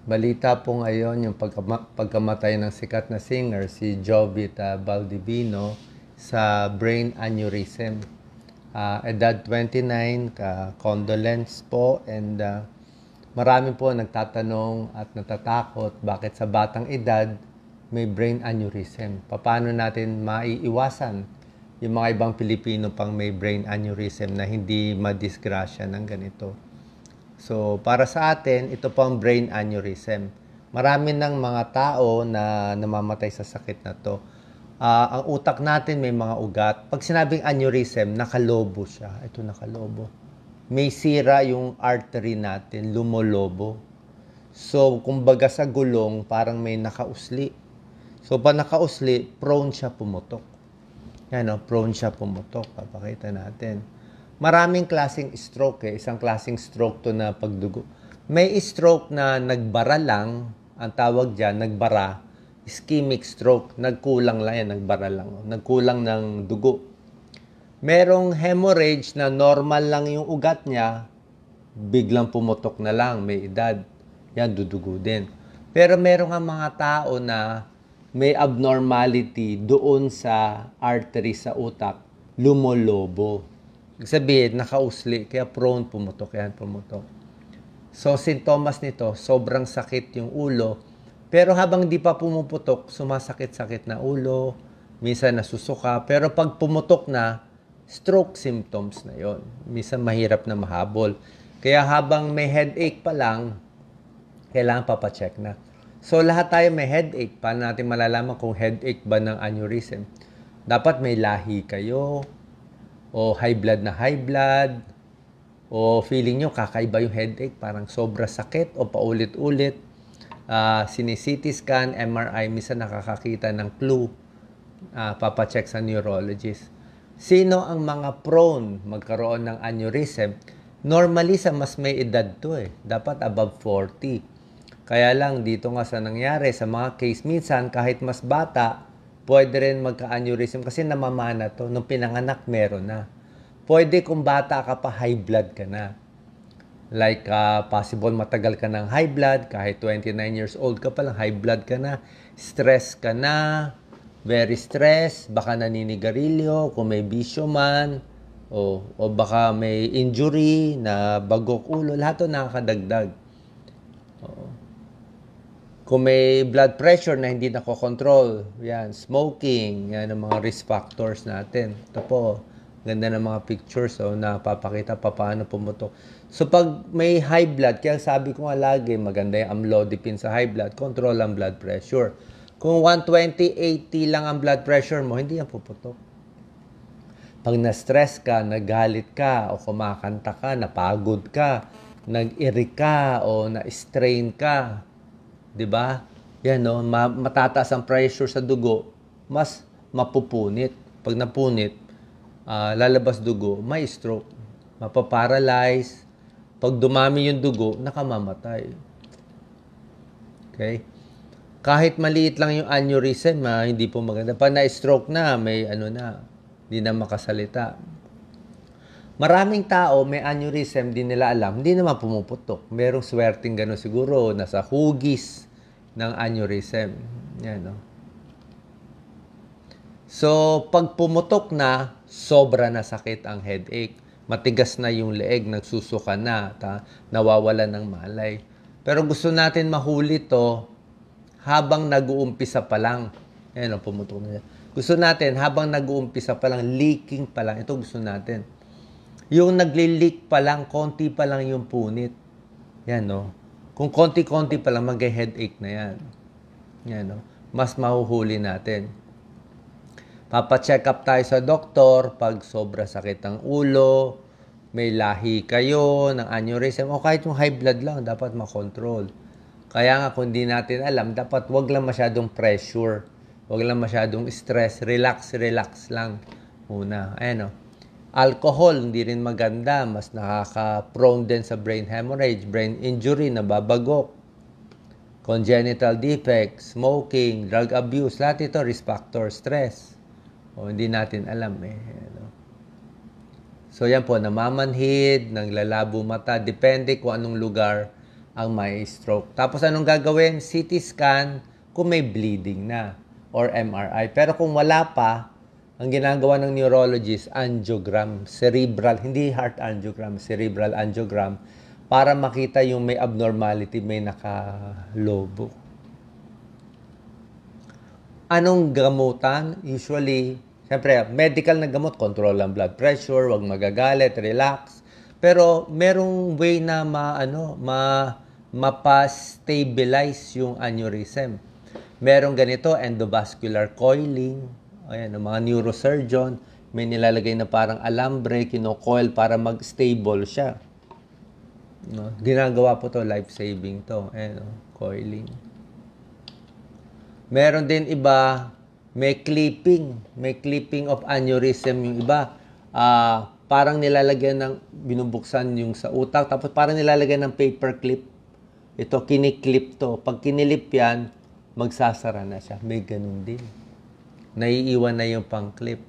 Balita po ngayon yung pagkamatay ng sikat na singer si Jovit Baldivino sa brain aneurysm. Edad 29, condolence po, and marami po nagtatanong at natatakot bakit sa batang edad may brain aneurysm. Paano natin maiiwasan yung mga ibang Pilipino pang may brain aneurysm na hindi madisgrasya ng ganito? So, para sa atin, ito po ang brain aneurysm. Marami ng mga tao na namamatay sa sakit na to. Ang utak natin may mga ugat. Pag sinabing aneurysm, nakalobo siya. Ito nakalobo. May sira yung artery natin, lumolobo. So, kumbaga sa gulong, parang may nakausli. So, pag nakausli, prone siya pumutok. Yan, prone siya pumutok. Papakita natin. Maraming klaseng stroke Isang klaseng stroke to na pagdugo. May stroke na nagbara lang, ang tawag dyan, nagbara. Ischemic stroke, nagkulang lang yan, nagbara lang. Nagkulang ng dugo. Merong hemorrhage na normal lang yung ugat niya, biglang pumutok na lang, may edad. Yan, dudugo din. Pero merong nga mga tao na may abnormality doon sa artery sa utak, lumolobo. Sabihin, nakausli, kaya prone pumutok. Yan, pumutok. So, sintomas nito, sobrang sakit yung ulo. Pero habang di pa pumuputok, sumasakit-sakit na ulo, minsan nasusuka. Pero pag pumutok na, stroke symptoms na yon. Minsan mahirap na mahabol. Kaya habang may headache pa lang, kailangan papacheck na. So, lahat tayo may headache. Paano natin malalaman kung headache ba ng aneurysm? Dapat may lahi kayo, o high blood, o feeling nyo kakaiba yung headache, parang sobra sakit, o paulit-ulit. Sini-CT scan, MRI, minsan nakakakita ng clue. Papacheck sa neurologist. Sino ang mga prone magkaroon ng aneurysm? Normally, sa mas may edad to Dapat above 40. Kaya lang, dito nga sa nangyari, sa mga case, minsan kahit mas bata, pwede rin magka-aneurysm kasi namamana to. Nung pinanganak, meron na. Pwede kung bata ka pa, high blood ka na. Like, possible matagal ka ng high blood, kahit 29 years old ka pa lang, high blood ka na. Stress ka na, very stressed, baka naninigarilyo, kung may bisyo man, o baka may injury na bagok ulo, lahat ito nakakadagdag. Kung may blood pressure na hindi nakokontrol, yan, smoking, yan ang mga risk factors natin. Ito po, ganda ng mga pictures na papakita pa paano pumutok. So pag may high blood, kaya sabi ko nga lagi, maganda yung amlodipine sa high blood, control ang blood pressure. Kung 120/80 lang ang blood pressure mo, hindi yan puputok. Pag na-stress ka, nagalit ka, o kumakanta ka, napagod ka, nag-irik ka, o na-strain ka, diba? Yan, matataas ang pressure sa dugo, mas mapupunit. Pag napunit, lalabas dugo, may stroke, mapaparalyze. Pag dumami yung dugo, nakamamatay. Okay? Kahit maliit lang yung aneurysm, hindi po maganda. Pag na-stroke na, may hindi na makasalita. Maraming tao may aneurysm, di nila alam, hindi naman pumuputok. Merong swerting gano'n siguro, nasa hugis ng aneurysm. Yan, So, pag pumutok na, sobra na sakit ang headache. Matigas na yung leeg, nagsusuka na, nawawala ng malay. Pero gusto natin mahuli to habang nag-uumpisa pa lang. Yan, pumutok na. Gusto natin, habang nag-uumpisa pa lang, leaking pa lang, ito gusto natin. Yung nagli-leak pa lang, konti pa lang yung punit. Yan, Kung konti-konti pa lang, mag-headache na yan. Yan, Mas mahuhuli natin. Papacheck up tayo sa doktor pag sobra sakit ang ulo, may lahi kayo ng aneurysm, o kahit yung high blood lang, dapat makontrol. Kaya nga, kung di natin alam, dapat wag lang masyadong pressure, wag lang masyadong stress, relax lang muna. Ayan, Alcohol, hindi rin maganda. Mas nakaka-prone din sa brain hemorrhage, brain injury, nababagok. Congenital defects, smoking, drug abuse, lahat ito risk factor, stress. Hindi natin alam So yan po, namamanhid, naglalabo mata, depende kung anong lugar ang may stroke. Tapos anong gagawin? CT scan kung may bleeding na or MRI. Pero kung wala pa, ang ginagawa ng neurologist, angiogram, cerebral, hindi heart angiogram, cerebral angiogram, para makita yung may abnormality, may nakalobo. Anong gamutan? Usually, siyempre, medical na gamot, control ang blood pressure, wag magagalit, relax. Pero merong way na mapa-stabilize yung aneurysm. Merong ganito, endovascular coiling. Ayan, ang mga neurosurgeon, may nilalagay na parang alambre, kino-coil para mag-stable siya. No? Ginagawa po to, life-saving to. Ayan, coiling. Meron din iba, may clipping of aneurysm yung iba. Parang nilalagyan ng, binubuksan yung sa utak, tapos parang nilalagyan ng paper clip. Ito, kiniklip to. Pag kinilip yan, magsasara na siya. May ganun din. Naiiwan na yung pang-clip.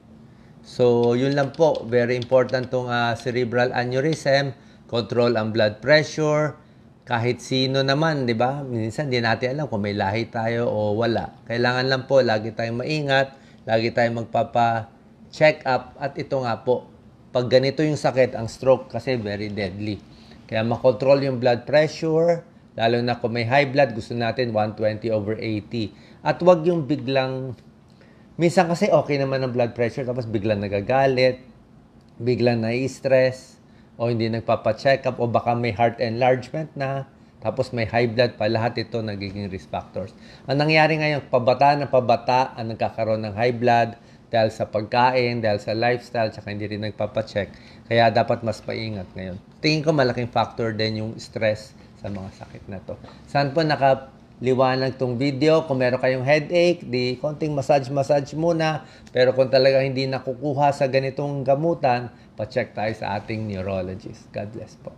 So, yun lang po. Very important tong cerebral aneurysm. Control ang blood pressure. Kahit sino naman, di ba? Minsan, di natin alam kung may lahi tayo o wala. Kailangan lang po, lagi tayong maingat, lagi tayong magpapa-check up. At ito nga po, pag ganito yung sakit, ang stroke kasi very deadly. Kaya makontrol yung blood pressure, lalo na kung may high blood, gusto natin 120/80. At wag yung biglang, minsan kasi okay naman ang blood pressure, tapos biglang nagagalit, biglang nai-stress, o hindi nagpapa-check up, o baka may heart enlargement na, tapos may high blood pa, lahat ito nagiging risk factors. Ang nangyari ngayon, pabata ang nagkakaroon ng high blood dahil sa pagkain, dahil sa lifestyle, tsaka hindi rin nagpapa-check. Kaya dapat mas paingat ngayon. Tingin ko malaking factor din yung stress sa mga sakit na to. Saan po nakaliwanag tong video? Kung meron kayong headache, di konting massage muna. Pero kung talaga hindi nakukuha sa ganitong gamutan, pa-check tayo sa ating neurologist. God bless po.